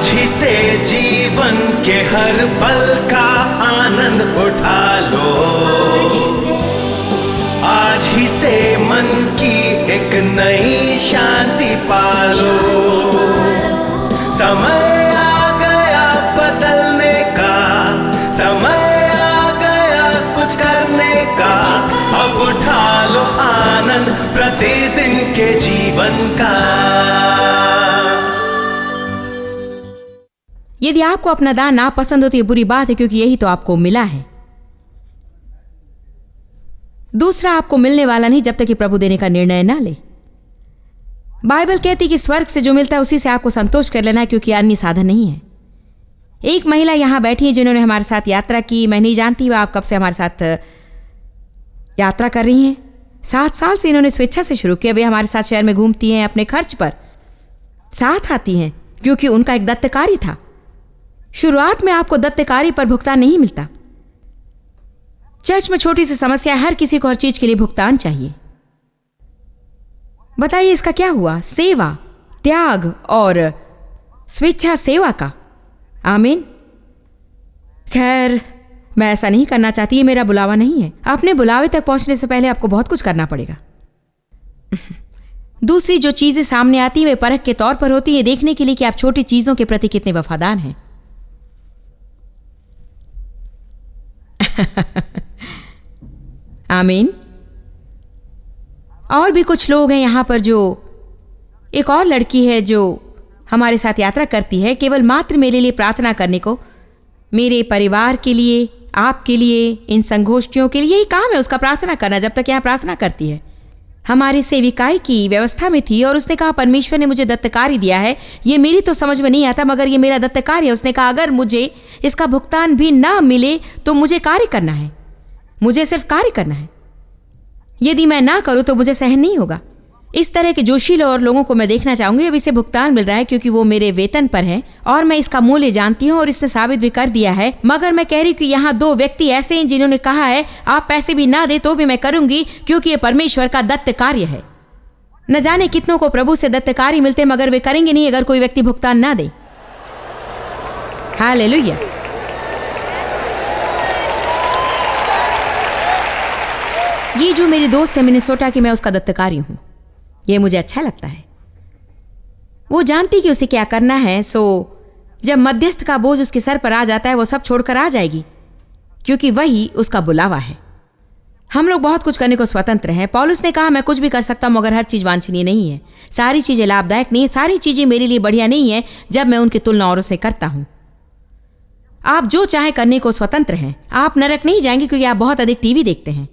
आज ही से जीवन के हर पल का आनंद उठा लो, आज ही से मन की एक नई शांति पालो। समय आ गया बदलने का, समय आ गया कुछ करने का, अब उठा लो आनंद प्रतिदिन के जीवन का। यदि आपको अपना दान नापसंद हो तो ये बुरी बात है, क्योंकि यही तो आपको मिला है। दूसरा आपको मिलने वाला नहीं जब तक कि प्रभु देने का निर्णय ना ले। बाइबल कहती कि स्वर्ग से जो मिलता है उसी से आपको संतोष कर लेना है, क्योंकि अन्य साधन नहीं है। एक महिला यहां बैठी है जिन्होंने हमारे साथ यात्रा की। मैं नहीं जानती वह आप कब से हमारे साथ यात्रा कर रही हैं। 7 साल से इन्होंने स्वेच्छा से शुरू किया। वे हमारे साथ शहर में घूमती हैं, अपने खर्च पर साथ आती हैं, क्योंकि उनका एक दत्तकारी था। शुरुआत में आपको दत्तकारी पर भुगतान नहीं मिलता। चर्च में छोटी सी समस्या है, हर किसी को हर चीज के लिए भुगतान चाहिए। बताइए इसका क्या हुआ? सेवा, त्याग और स्वेच्छा सेवा का। आमीन। खैर, मैं ऐसा नहीं करना चाहती, ये मेरा बुलावा नहीं है। अपने बुलावे तक पहुंचने से पहले आपको बहुत कुछ करना पड़ेगा। दूसरी जो चीजें सामने आती है वे परख के तौर पर होती है, देखने के लिए कि आप छोटी चीजों के प्रति कितने वफादार हैं। आमीन। और भी कुछ लोग हैं यहां पर। जो एक और लड़की है जो हमारे साथ यात्रा करती है, केवल मात्र मेरे लिए प्रार्थना करने को, मेरे परिवार के लिए, आपके लिए, इन संगोष्ठियों के लिए। यही काम है उसका, प्रार्थना करना। जब तक यहां प्रार्थना करती है। हमारी सेविकाई की व्यवस्था में थी और उसने कहा परमेश्वर ने मुझे दत्तकारी दिया है। ये मेरी तो समझ में नहीं आता, मगर ये मेरा दत्तकारी है। उसने कहा अगर मुझे इसका भुगतान भी ना मिले तो मुझे कार्य करना है, मुझे सिर्फ कार्य करना है। यदि मैं ना करूं तो मुझे सहन नहीं होगा। इस तरह के जोशीले और लोगों को मैं देखना चाहूंगी। अब इसे भुगतान मिल रहा है क्योंकि वो मेरे वेतन पर है और मैं इसका मूल्य जानती हूं और इसने साबित भी कर दिया है। मगर मैं कह रही हूं कि यहाँ 2 व्यक्ति ऐसे हैं जिन्होंने कहा है आप पैसे भी ना दे तो भी मैं करूंगी, क्योंकि ये परमेश्वर का दत्त कार्य है। न जाने कितनों को प्रभु से दत्त कार्य मिलते, मगर वे करेंगे नहीं अगर कोई व्यक्ति भुगतान ना दे। हालेलुया। ये जो मेरी दोस्त है मिनेसोटा की, मैं उसका दत्तकारी हूं। ये मुझे अच्छा लगता है। वो जानती कि उसे क्या करना है, सो जब मध्यस्थ का बोझ उसके सर पर आ जाता है वो सब छोड़कर आ जाएगी, क्योंकि वही उसका बुलावा है। हम लोग बहुत कुछ करने को स्वतंत्र हैं। पौलुस ने कहा मैं कुछ भी कर सकता हूं, मगर हर चीज वांछनीय नहीं है। सारी चीजें लाभदायक नहीं है, सारी चीजें मेरे लिए बढ़िया नहीं है जब मैं उनकी तुलना औरों से करता हूं। आप जो चाहे करने को स्वतंत्र हैं। आप नरक नहीं जाएंगे क्योंकि आप बहुत अधिक टीवी देखते हैं।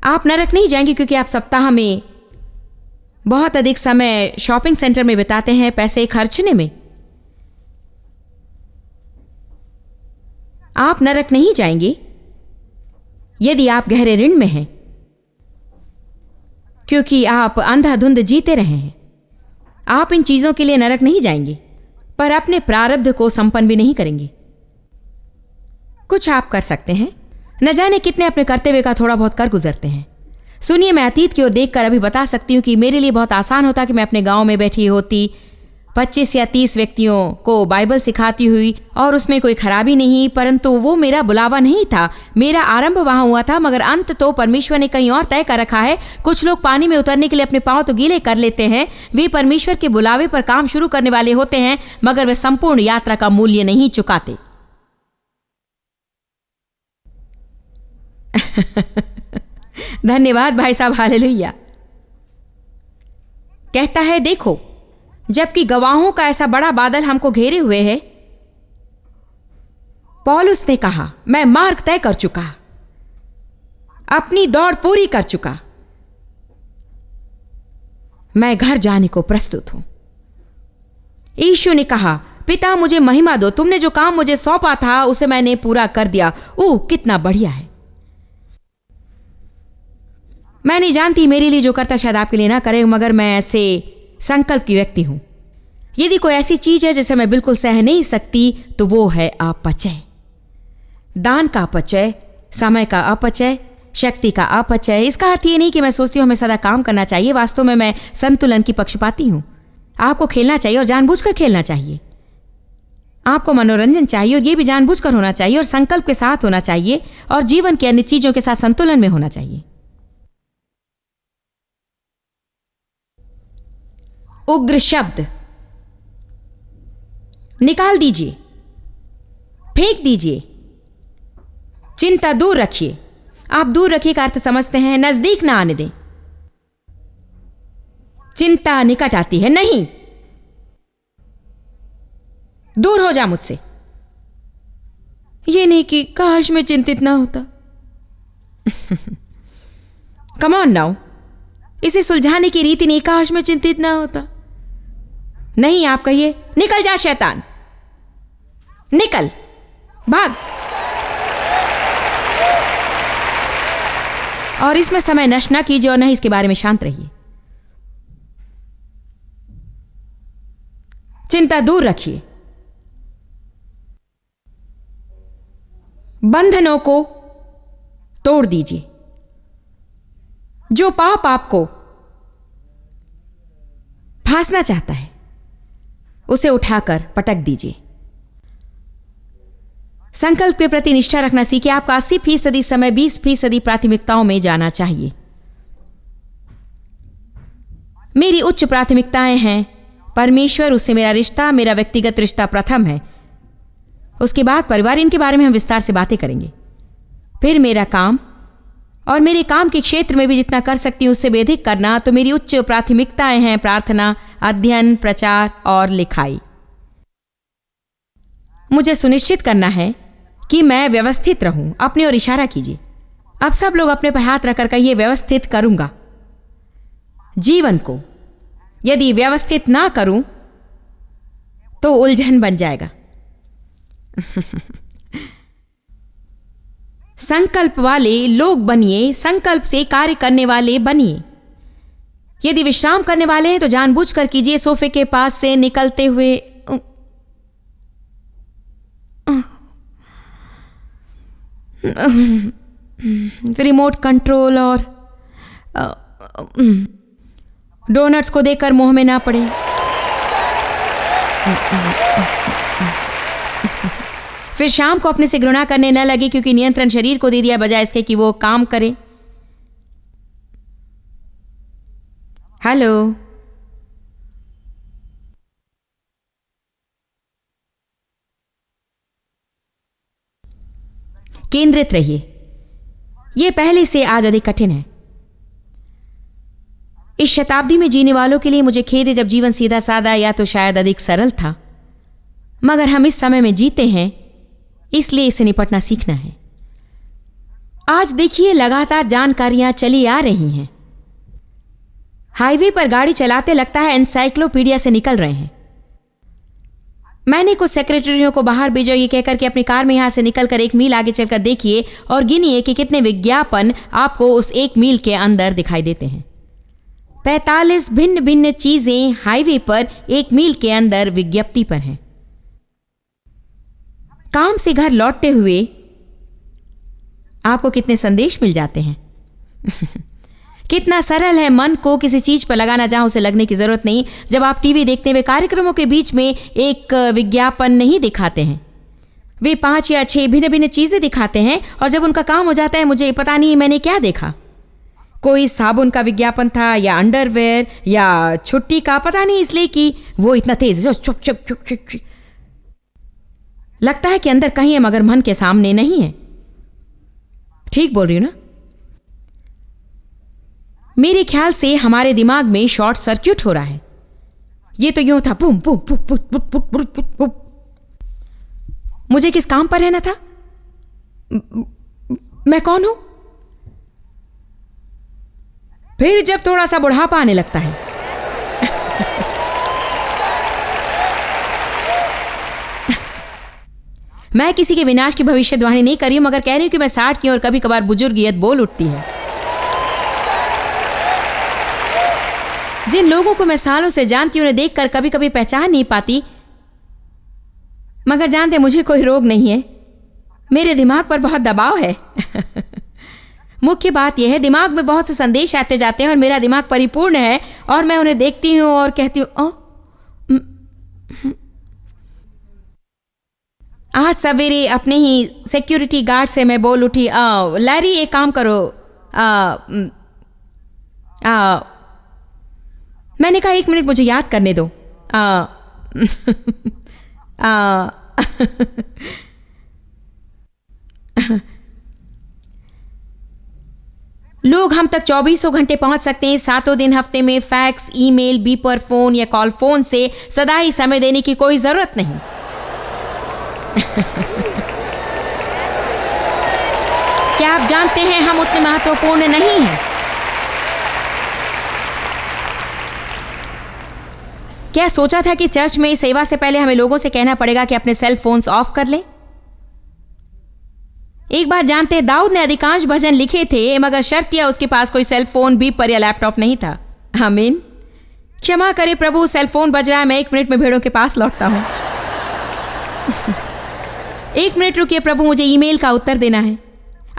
आप नरक नहीं जाएंगे क्योंकि आप सप्ताह में बहुत अधिक समय शॉपिंग सेंटर में बिताते हैं पैसे खर्चने में। आप नरक नहीं जाएंगे यदि आप गहरे ऋण में हैं, क्योंकि आप अंधाधुंध जीते रहे हैं। आप इन चीजों के लिए नरक नहीं जाएंगे, पर अपने प्रारब्ध को संपन्न भी नहीं करेंगे। कुछ आप कर सकते हैं। न जाने कितने अपने कर्तव्य का थोड़ा बहुत कर गुजरते हैं। सुनिए, मैं अतीत की ओर देखकर अभी बता सकती हूं कि मेरे लिए बहुत आसान होता कि मैं अपने गांव में बैठी होती, 25 या 30 व्यक्तियों को बाइबल सिखाती हुई, और उसमें कोई खराबी नहीं, परंतु वो मेरा बुलावा नहीं था। मेरा आरंभ वहां हुआ था, मगर अंत तो परमेश्वर ने कहीं और तय कर रखा है। कुछ लोग पानी में उतरने के लिए अपने पांव तो गीले कर लेते हैं। वे परमेश्वर के बुलावे पर काम शुरू करने वाले होते हैं, मगर वे संपूर्ण यात्रा का मूल्य नहीं चुकाते। धन्यवाद भाई साहब। हालेलुया। कहता है देखो, जबकि गवाहों का ऐसा बड़ा बादल हमको घेरे हुए है, पौलुस ने कहा मैं मार्ग तय कर चुका, अपनी दौड़ पूरी कर चुका, मैं घर जाने को प्रस्तुत हूं। यीशु ने कहा पिता मुझे महिमा दो, तुमने जो काम मुझे सौंपा था उसे मैंने पूरा कर दिया। ओह कितना बढ़िया है। मैं नहीं जानती मेरे लिए जो करता शायद आपके लिए ना करे, मगर मैं ऐसे संकल्प की व्यक्ति हूं। यदि कोई ऐसी चीज है जिसे मैं बिल्कुल सह नहीं सकती तो वो है अपचय। दान का अपचय, समय का अपचय, शक्ति का अपचय। इसका अर्थ ये नहीं कि मैं सोचती हूं हमें सदा काम करना चाहिए। वास्तव में मैं संतुलन की पक्षपाती हूं। आपको खेलना चाहिए और जानबूझकर खेलना चाहिए। आपको मनोरंजन चाहिए और ये भी जानबूझकर होना चाहिए और संकल्प के साथ होना चाहिए और जीवन की अन्य चीजों के साथ संतुलन में होना चाहिए। उग्र शब्द निकाल दीजिए, फेंक दीजिए। चिंता दूर रखिए। आप दूर रखिए का अर्थ समझते हैं, नजदीक ना आने दें। चिंता निकट आती है, नहीं, दूर हो जा मुझसे। ये नहीं कि काश मैं चिंतित ना होता। कम ऑन नाउ, इसे सुलझाने की रीति नहीं, काश मैं चिंतित ना होता। नहीं, आप कहिए निकल जा शैतान, निकल, भाग। और इसमें समय नष्ट ना कीजिए और न ही इसके बारे में शांत रहिए। चिंता दूर रखिए। बंधनों को तोड़ दीजिए। जो पाप आपको फांसना चाहता है उसे उठाकर पटक दीजिए। संकल्प के प्रति निष्ठा रखना सीखिए। आपका 80% समय 20% प्राथमिकताओं में जाना चाहिए। मेरी उच्च प्राथमिकताएं हैं परमेश्वर, उससे मेरा रिश्ता, मेरा व्यक्तिगत रिश्ता प्रथम है। उसके बाद परिवार, इनके बारे में हम विस्तार से बातें करेंगे। फिर मेरा काम, और मेरे काम के क्षेत्र में भी जितना कर सकती हूं उससे भी अधिक करना। तो मेरी उच्च प्राथमिकताएं हैं प्रार्थना, अध्ययन, प्रचार और लिखाई। मुझे सुनिश्चित करना है कि मैं व्यवस्थित रहूं। अपने ओर इशारा कीजिए। अब सब लोग अपने पर हाथ रखकर कहिए, व्यवस्थित करूंगा। जीवन को यदि व्यवस्थित ना करूं तो उलझन बन जाएगा। संकल्प वाले लोग बनिए, संकल्प से कार्य करने वाले बनिए। यदि विश्राम करने वाले हैं तो जानबूझकर कीजिए। सोफे के पास से निकलते हुए रिमोट कंट्रोल और डोनट्स को देखकर मुंह में ना पड़े। फिर शाम को अपने से घृणा करने न लगे क्योंकि नियंत्रण शरीर को दे दिया बजाय इसके कि वो काम करे। हेलो, केंद्रित रहिए। यह पहले से आज अधिक कठिन है। इस शताब्दी में जीने वालों के लिए मुझे खेद है जब जीवन सीधा साधा या तो शायद अधिक सरल था, मगर हम इस समय में जीते हैं, इसलिए इसे निपटना सीखना है। आज देखिए, लगातार जानकारियां चली आ रही हैं। हाईवे पर गाड़ी चलाते लगता है एनसाइक्लोपीडिया से निकल रहे हैं। मैंने कुछ सेक्रेटरियों को बाहर भेजा ये कहकर कि अपनी कार में यहां से निकलकर 1 मील आगे चलकर देखिए और गिनिए कि कितने विज्ञापन आपको उस 1 मील के अंदर दिखाई देते हैं। 45 भिन्न भिन्न चीजें हाईवे पर 1 मील के अंदर विज्ञप्ति पर हैं। काम से घर लौटते हुए आपको कितने संदेश मिल जाते हैं। कितना सरल है मन को किसी चीज पर लगाना जहां उसे लगने की जरूरत नहीं। जब आप टीवी देखते हुए कार्यक्रमों के बीच में एक विज्ञापन नहीं दिखाते हैं, वे 5 या 6 भिन्न भिन्न चीजें दिखाते हैं और जब उनका काम हो जाता है, मुझे पता नहीं मैंने क्या देखा, कोई साबुन का विज्ञापन था या अंडरवेयर या छुट्टी का, पता नहीं, इसलिए कि वो इतना तेज चुप चुप चुप चुप लगता है कि अंदर कहीं है मगर मन के सामने नहीं है। ठीक बोल रही हूं ना? मेरे ख्याल से हमारे दिमाग में शॉर्ट सर्किट हो रहा है। ये तो यूं था, बुम बुम बुम बुम बुम बुम बुम बुम। मुझे किस काम पर रहना था? मैं कौन हूं? फिर जब थोड़ा सा बुढ़ापा आने लगता है, मैं किसी के विनाश की भविष्यवाणी नहीं कर रही हूं, मगर कह रही हूं कि मैं 60 की और कभी कभार बुजुर्गियत बोल उठती है। जिन लोगों को मैं सालों से जानती हूं, उन्हें देखकर कभी कभी पहचान नहीं पाती, मगर जानते मुझे कोई रोग नहीं है, मेरे दिमाग पर बहुत दबाव है। मुख्य बात यह है, दिमाग में बहुत से संदेश आते जाते हैं और मेरा दिमाग परिपूर्ण है और मैं उन्हें देखती हूं और कहती हूं, ओह आज सवेरे अपने ही सिक्योरिटी गार्ड से मैं बोल उठी, लैरी एक काम करो, मैंने कहा 1 मिनट मुझे याद करने दो। लोग हम तक 24 घंटे पहुंच सकते हैं, 7 दिन हफ्ते में। फैक्स, ईमेल, बीपर फोन या कॉल फोन से सदा ही समय देने की कोई जरूरत नहीं। क्या आप जानते हैं हम उतने महत्वपूर्ण नहीं हैं? क्या सोचा था कि चर्च में सेवा से पहले हमें लोगों से कहना पड़ेगा कि अपने सेल फोन्स ऑफ कर लें? एक बात जानते हैं, दाऊद ने अधिकांश भजन लिखे थे, मगर शर्त यह उसके पास कोई सेल फोन, बीपर या लैपटॉप नहीं था। आमीन। क्षमा करे प्रभु, सेल फोन बज रहा है, मैं 1 मिनट में भेड़ों के पास लौटता हूं। 1 मिनट रुकिए प्रभु, मुझे ईमेल का उत्तर देना है।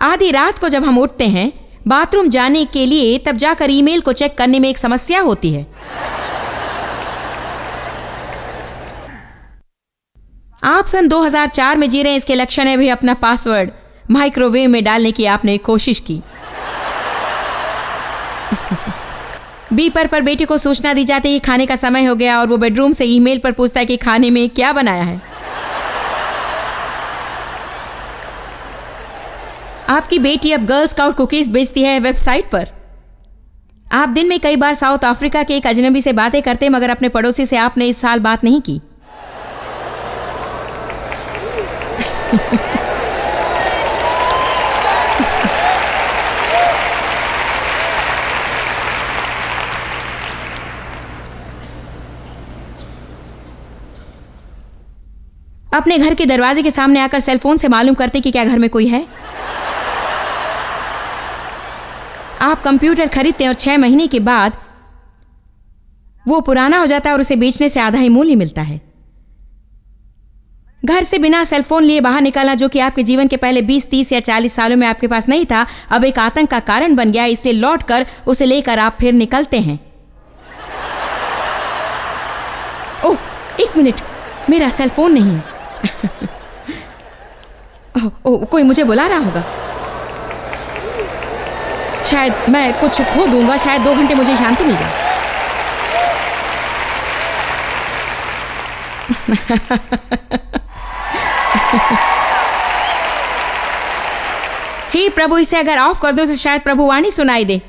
आधी रात को जब हम उठते हैं बाथरूम जाने के लिए, तब जाकर ईमेल को चेक करने में एक समस्या होती है। आप सन 2004 में जी रहे हैं, इसके लक्षण है भी अपना पासवर्ड माइक्रोवेव में डालने की आपने कोशिश की। बीपर पर बेटे को सूचना दी जाती है कि खाने का समय हो गया, और वो बेडरूम से ईमेल पर पूछता है कि खाने में क्या बनाया है। आपकी बेटी अब गर्ल स्काउट कुकीज बेचती है वेबसाइट पर। आप दिन में कई बार साउथ अफ्रीका के एक अजनबी से बातें करते, मगर अपने पड़ोसी से आपने इस साल बात नहीं की। अपने घर के दरवाजे के सामने आकर सेलफोन से मालूम करते कि क्या घर में कोई है। आप कंप्यूटर खरीदते हैं और 6 महीने के बाद वो पुराना हो जाता है और उसे बेचने से आधा ही मूल्य मिलता है। घर से बिना सेलफोन लिए बाहर निकलना, जो कि आपके जीवन के पहले 20, 30 या 40 सालों में आपके पास नहीं था, अब एक आतंक का कारण बन गया। इससे लौटकर उसे लेकर आप फिर निकलते हैं। ओह, 1 मिनट, मेरा सेलफोन नहीं है। ओह, कोई मुझे बुला रहा होगा। शायद मैं कुछ खो दूंगा, शायद 2 घंटे मुझे शांति मिल जाए। हे प्रभु, इसे अगर ऑफ कर दो तो शायद प्रभु वाणी सुनाई दे।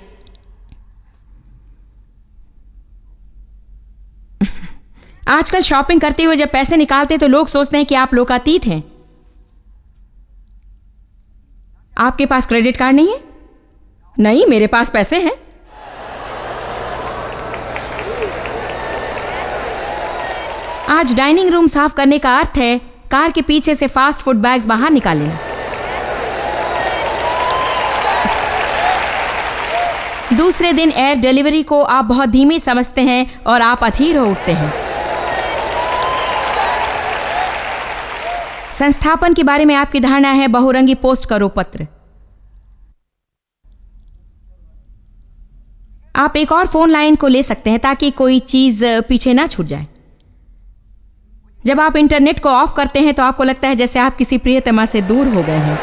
आजकल शॉपिंग करते हुए जब पैसे निकालते तो लोग सोचते हैं कि आप लोकातीत हैं। आपके पास क्रेडिट कार्ड नहीं है? नहीं, मेरे पास पैसे हैं। आज डाइनिंग रूम साफ करने का अर्थ है कार के पीछे से फास्ट फूड बैग्स बाहर निकाल लेना। दूसरे दिन एयर डिलीवरी को आप बहुत धीमी समझते हैं और आप अधीर हो उठते हैं। संस्थापन के बारे में आपकी धारणा है बहुरंगी पोस्ट करो पत्र। आप एक और फोन लाइन को ले सकते हैं ताकि कोई चीज पीछे ना छूट जाए। जब आप इंटरनेट को ऑफ करते हैं तो आपको लगता है जैसे आप किसी प्रियतमा से दूर हो गए हैं।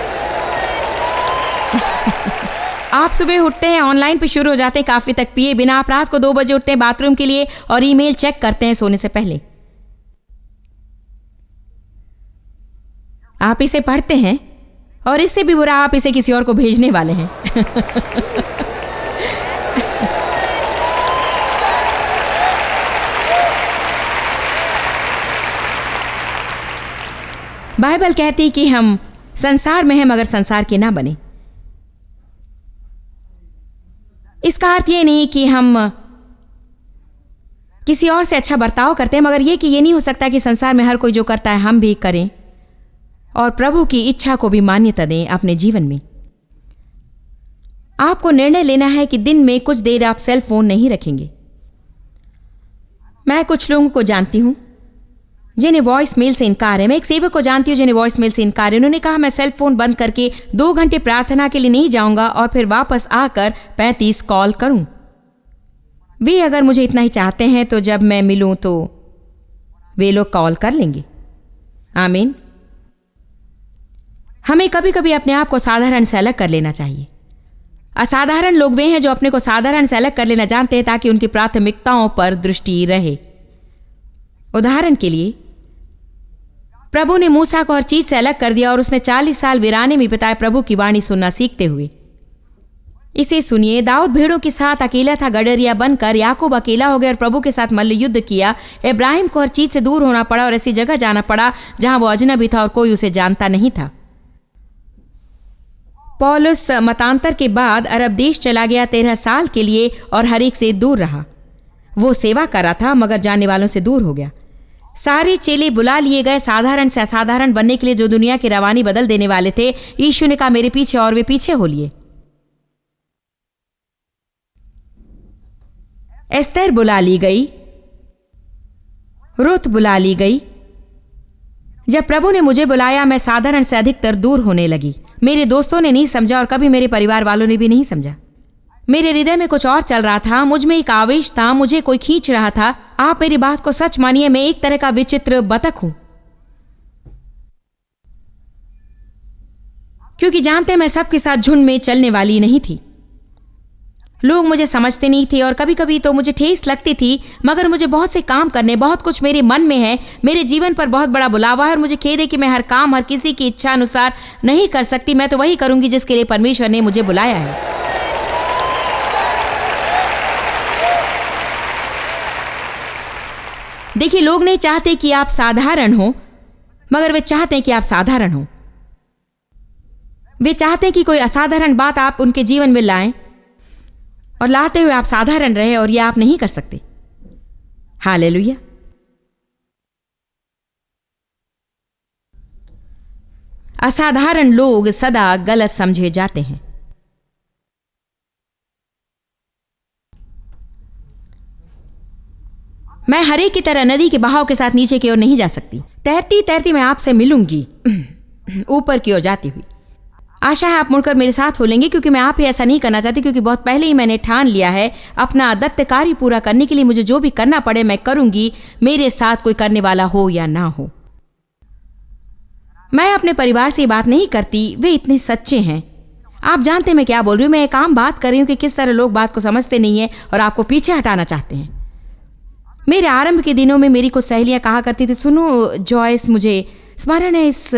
आप सुबह उठते हैं, ऑनलाइन पे शुरू हो जाते हैं काफी तक पिए बिना। आप रात को 2 बजे उठते हैं बाथरूम के लिए और ईमेल चेक करते हैं सोने से पहले। आप इसे पढ़ते हैं और इससे भी बुरा आप इसे किसी और को भेजने वाले हैं। बाइबल कहती कि हम संसार में हैं मगर संसार के ना बने। इसका अर्थ ये नहीं कि हम किसी और से अच्छा बर्ताव करते हैं, मगर ये कि ये नहीं हो सकता कि संसार में हर कोई जो करता है हम भी करें और प्रभु की इच्छा को भी मान्यता दें अपने जीवन में। आपको निर्णय लेना है कि दिन में कुछ देर आप सेल फोन नहीं रखेंगे। मैं कुछ लोगों को जानती हूं जिन्हें वॉइस मेल से इनकार है। मैं एक सेवक को जानती हूं जिन्हें वॉइस मेल से इनकार है। उन्होंने कहा मैं सेल फोन बंद करके 2 घंटे प्रार्थना के लिए नहीं जाऊंगा और फिर वापस आकर 35 कॉल करूं। वे अगर मुझे इतना ही चाहते हैं तो जब मैं मिलूं तो वे लोग कॉल कर लेंगे। आमीन। हमें कभी कभी अपने आप को साधारण से अलग कर लेना चाहिए। असाधारण लोग वे हैं जो अपने को साधारण से अलग कर लेना जानते हैं ताकि उनकी प्राथमिकताओं पर दृष्टि रहे। उदाहरण के लिए, प्रभु ने मूसा को हर चीज से अलग कर दिया और उसने 40 साल वीराने में बिताए प्रभु की वाणी सुनना सीखते हुए। इसे सुनिए, दाऊद भेड़ों के साथ अकेला था, गडरिया बनकर। याकूब अकेला हो गया और प्रभु के साथ मल्ल युद्ध किया। इब्राहिम को हर चीज से दूर होना पड़ा और ऐसी जगह जाना पड़ा जहां वो अजनबी था और कोई उसे जानता नहीं था। पौलुस मतांतर के बाद अरब देश चला गया 13 साल के लिए और हर एक से दूर रहा। वो सेवा कर रहा था मगर जानने वालों से दूर हो गया। सारे चेले बुला लिए गए साधारण से असाधारण बनने के लिए, जो दुनिया की रवानी बदल देने वाले थे। यीशु ने कहा, मेरे पीछे, और वे पीछे हो लिए। एस्तर बुला ली गई, रुत बुला ली गई। जब प्रभु ने मुझे बुलाया, मैं साधारण से अधिकतर दूर होने लगी। मेरे दोस्तों ने नहीं समझा और कभी मेरे परिवार वालों ने भी नहीं समझा। मेरे हृदय में कुछ और चल रहा था, मुझ में एक आवेश था, मुझे कोई खींच रहा था। आप मेरी बात को सच मानिए, मैं एक तरह का विचित्र बतख हूं, क्योंकि जानते मैं सबके साथ झुंड में चलने वाली नहीं थी। लोग मुझे समझते नहीं थे और कभी कभी तो मुझे ठेस लगती थी, मगर मुझे बहुत से काम करने, बहुत कुछ मेरे मन में है। मेरे जीवन पर बहुत बड़ा बुलावा है और मुझे खेद है कि मैं हर काम हर किसी की इच्छा अनुसार नहीं कर सकती। मैं तो वही करूंगी जिसके लिए परमेश्वर ने मुझे बुलाया है। देखिए, लोग नहीं चाहते कि आप साधारण हो, मगर वे चाहते हैं कि आप साधारण हो। वे चाहते हैं कि कोई असाधारण बात आप उनके जीवन में लाएं और लाते हुए आप साधारण रहे, और यह आप नहीं कर सकते। हालेलुया। असाधारण लोग सदा गलत समझे जाते हैं। मैं हरे की तरह नदी के बहाव के साथ नीचे की ओर नहीं जा सकती। तैरती तैरती मैं आपसे मिलूंगी, ऊपर की ओर जाती हुई। आशा है आप मुड़कर मेरे साथ हो लेंगे, क्योंकि मैं आप ही ऐसा नहीं करना चाहती, क्योंकि बहुत पहले ही मैंने ठान लिया है अपना दत्त कार्य पूरा करने के लिए मुझे जो भी करना पड़े मैं करूंगी, मेरे साथ कोई करने वाला हो या ना हो। मैं अपने परिवार से ये बात नहीं करती, वे इतने सच्चे हैं। आप जानते हैं मैं क्या बोल रही हूँ। मैं एक आम बात कर रही हूँ कि किस तरह लोग बात को समझते नहीं है और आपको पीछे हटाना चाहते हैं। मेरे आरंभ के दिनों में मेरी कुछ सहेलियां कहा करती थी, सुनो जॉयस, मुझे स्मरण है इस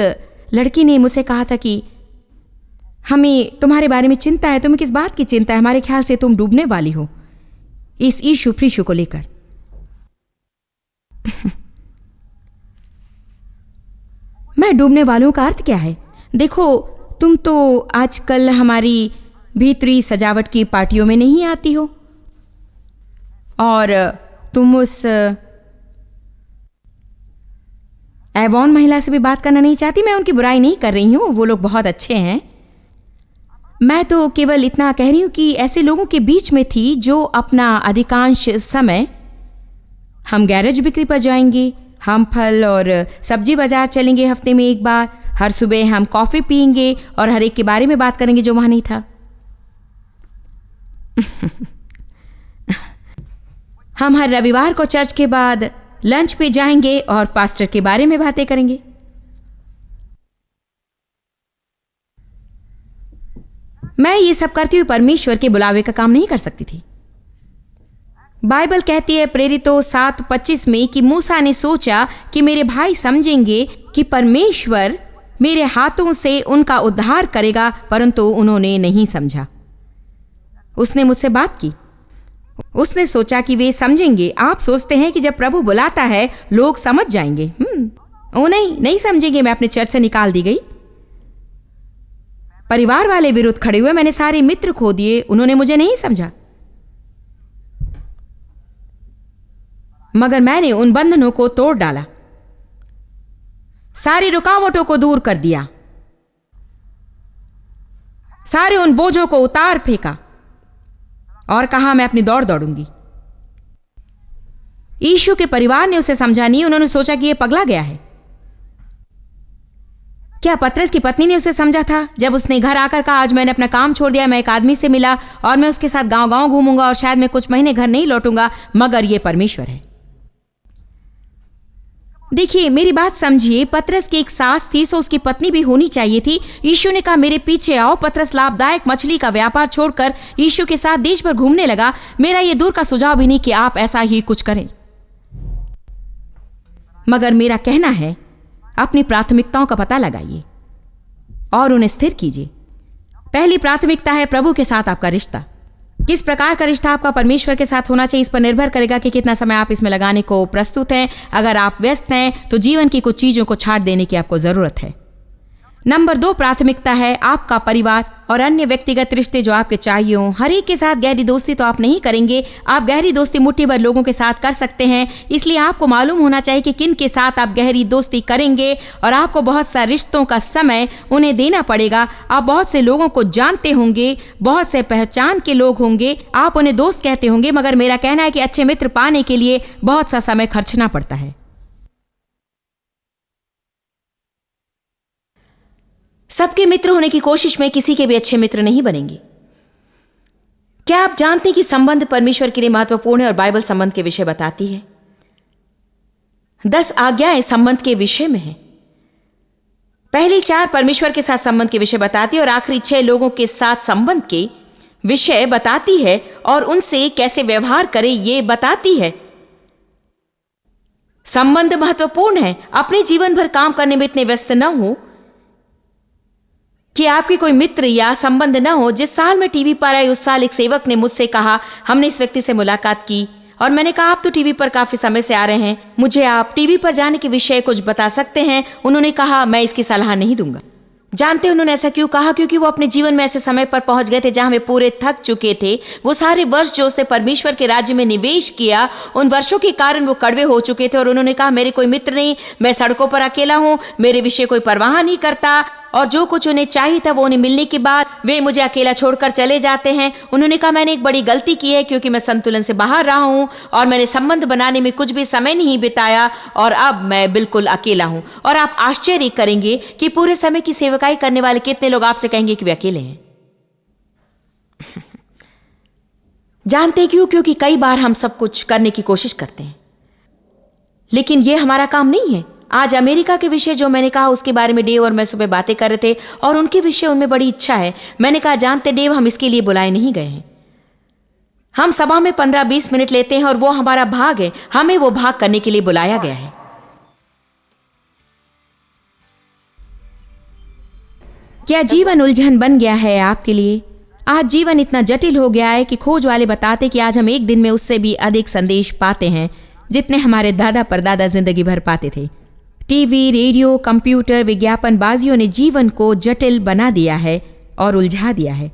लड़की ने मुझसे कहा था कि हमें तुम्हारे बारे में चिंता है। तुम्हें किस बात की चिंता है? हमारे ख्याल से तुम डूबने वाली हो इस ईशु फ्रीशु को लेकर। मैं डूबने वालों का अर्थ क्या है? देखो, तुम तो आजकल हमारी भीतरी सजावट की पार्टियों में नहीं आती हो, और तुम उस एवॉन महिला से भी बात करना नहीं चाहती। मैं उनकी बुराई नहीं कर रही हूं, वो लोग बहुत अच्छे हैं। मैं तो केवल इतना कह रही हूं कि ऐसे लोगों के बीच में थी जो अपना अधिकांश समय, हम गैरेज बिक्री पर जाएंगे, हम फल और सब्जी बाजार चलेंगे हफ्ते में एक बार, हर सुबह हम कॉफी पियेंगे और हर एक के बारे में बात करेंगे जो वहां नहीं था। हम हर रविवार को चर्च के बाद लंच पे जाएंगे और पास्टर के बारे में बातें करेंगे। मैं ये सब करती हुई परमेश्वर के बुलावे का काम नहीं कर सकती थी। बाइबल कहती है प्रेरितों 7:25 में कि मूसा ने सोचा कि मेरे भाई समझेंगे कि परमेश्वर मेरे हाथों से उनका उद्धार करेगा, परंतु उन्होंने नहीं समझा। उसने मुझसे बात की, उसने सोचा कि वे समझेंगे। आप सोचते हैं कि जब प्रभु बुलाता है लोग समझ जाएंगे। ओ नहीं समझेंगे। मैं अपने चर्च से निकाल दी गई। परिवार वाले विरुद्ध खड़े हुए, मैंने सारे मित्र खो दिए, उन्होंने मुझे नहीं समझा। मगर मैंने उन बंधनों को तोड़ डाला, सारी रुकावटों को दूर कर दिया, सारे उन बोझों को उतार फेंका और कहा मैं अपनी दौड़ दौड़ूंगी। यीशु के परिवार ने उसे समझा नहीं। उन्होंने सोचा कि यह पगला गया है। क्या पतरस की पत्नी ने उसे समझा था जब उसने घर आकर कहा आज मैंने अपना काम छोड़ दिया, मैं एक आदमी से मिला और मैं उसके साथ गांव गांव घूमूंगा और शायद मैं कुछ महीने घर नहीं लौटूंगा, मगर यह परमेश्वर है। देखिए, मेरी बात समझिए। पतरस की एक सास थी, सो उसकी पत्नी भी होनी चाहिए थी। यीशु ने कहा, मेरे पीछे आओ। पतरस लाभदायक मछली का व्यापार छोड़कर यीशु के साथ देश भर घूमने लगा। मेरा ये दूर का सुझाव भी नहीं कि आप ऐसा ही कुछ करें, मगर मेरा कहना है, अपनी प्राथमिकताओं का पता लगाइए और उन्हें स्थिर कीजिए। पहली प्राथमिकता है प्रभु के साथ आपका रिश्ता। किस प्रकार का रिश्ता आपका परमेश्वर के साथ होना चाहिए, इस पर निर्भर करेगा कि कितना समय आप इसमें लगाने को प्रस्तुत हैं। अगर आप व्यस्त हैं तो जीवन की कुछ चीजों को छाड़ देने की आपको जरूरत है। नंबर 2 प्राथमिकता है आपका परिवार और अन्य व्यक्तिगत रिश्ते जो आपके चाहिए हों। हर एक के साथ गहरी दोस्ती तो आप नहीं करेंगे। आप गहरी दोस्ती मुट्ठी भर लोगों के साथ कर सकते हैं, इसलिए आपको मालूम होना चाहिए कि किन के साथ आप गहरी दोस्ती करेंगे और आपको बहुत सा रिश्तों का समय उन्हें देना पड़ेगा। आप बहुत से लोगों को जानते होंगे, बहुत से पहचान के लोग होंगे, आप उन्हें दोस्त कहते होंगे, मगर मेरा कहना है कि अच्छे मित्र पाने के लिए बहुत सा समय खर्चना पड़ता है। सबके मित्र होने की कोशिश में किसी के भी अच्छे मित्र नहीं बनेंगे। क्या आप जानते हैं कि संबंध परमेश्वर के लिए महत्वपूर्ण है और बाइबल संबंध के विषय बताती है। 10 आज्ञाएं संबंध के विषय में है। पहली 4 परमेश्वर के साथ संबंध के विषय बताती है और आखिरी 6 लोगों के साथ संबंध के विषय बताती है और उनसे कैसे व्यवहार करें ये बताती है। संबंध महत्वपूर्ण है। अपने जीवन भर काम करने में इतने व्यस्त न हो कि आपके कोई मित्र या संबंध न हो। जिस साल मैं टीवी पर आई उस साल एक सेवक ने मुझसे कहा, हमने इस व्यक्ति से मुलाकात की और मैंने कहा, आप तो टीवी पर काफी समय से आ रहे हैं, मुझे आप टीवी पर जाने के विषय कुछ बता सकते हैं। उन्होंने कहा, मैं इसकी सलाह नहीं दूंगा। जानते उन्होंने ऐसा क्यों कहा? क्योंकि वो अपने जीवन में ऐसे समय पर पहुंच गए थे जहां वे पूरे थक चुके थे। वो सारे वर्ष जो उसने परमेश्वर के राज्य में निवेश किया, उन वर्षों के कारण वो कड़वे हो चुके थे और उन्होंने कहा, मेरे कोई मित्र नहीं, मैं सड़कों पर अकेला हूं, मेरे विषय कोई परवाह नहीं करता और जो कुछ उन्हें चाहिए था वो उन्हें मिलने के बाद वे मुझे अकेला छोड़कर चले जाते हैं। उन्होंने कहा, मैंने एक बड़ी गलती की है क्योंकि मैं संतुलन से बाहर रहा हूं और मैंने संबंध बनाने में कुछ भी समय नहीं बिताया और अब मैं बिल्कुल अकेला हूं। और आप आश्चर्य करेंगे कि पूरे समय की सेवकाई करने वाले कितने लोग आपसे कहेंगे कि वे अकेले हैं। जानते क्यों? क्योंकि कई बार हम सब कुछ करने की कोशिश करते हैं, लेकिन यह हमारा काम नहीं है। आज अमेरिका के विषय जो मैंने कहा उसके बारे में डेव और मैं सुबह बातें कर रहे थे और उनके विषय उनमें बड़ी इच्छा है। मैंने कहा, जानते डेव, हम इसके लिए बुलाए नहीं गए हैं। हम सभा में 15-20 मिनट लेते हैं और वो हमारा भाग है। हमें वो भाग करने के लिए बुलाया गया है। क्या जीवन उलझन बन गया है आपके लिए? आज जीवन इतना जटिल हो गया है कि खोज वाले बताते कि आज हम एक दिन में उससे भी अधिक संदेश पाते हैं जितने हमारे दादा परदादा जिंदगी भर पाते थे। टीवी, रेडियो, कंप्यूटर, विज्ञापनबाजियों ने जीवन को जटिल बना दिया है और उलझा दिया है।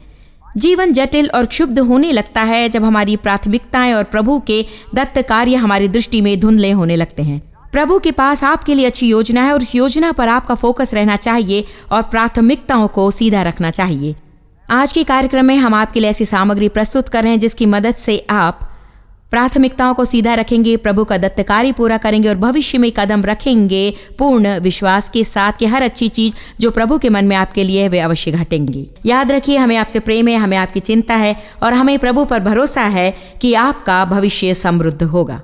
जीवन जटिल और क्षुब्ध होने लगता है जब हमारी प्राथमिकताएं और प्रभु के दत्त कार्य हमारी दृष्टि में धुंधले होने लगते हैं। प्रभु के पास आपके लिए अच्छी योजना है और उस योजना पर आपका फोकस रहना चाहिए और प्राथमिकताओं को सीधा रखना चाहिए। आज के कार्यक्रम में हम आपके लिए ऐसी सामग्री प्रस्तुत कर रहे हैं जिसकी मदद से आप प्राथमिकताओं को सीधा रखेंगे, प्रभु का दत्त कार्य पूरा करेंगे और भविष्य में कदम रखेंगे पूर्ण विश्वास के साथ कि हर अच्छी चीज जो प्रभु के मन में आपके लिए है वे अवश्य घटेंगी। याद रखिए, हमें आपसे प्रेम है, हमें आपकी चिंता है और हमें प्रभु पर भरोसा है कि आपका भविष्य समृद्ध होगा।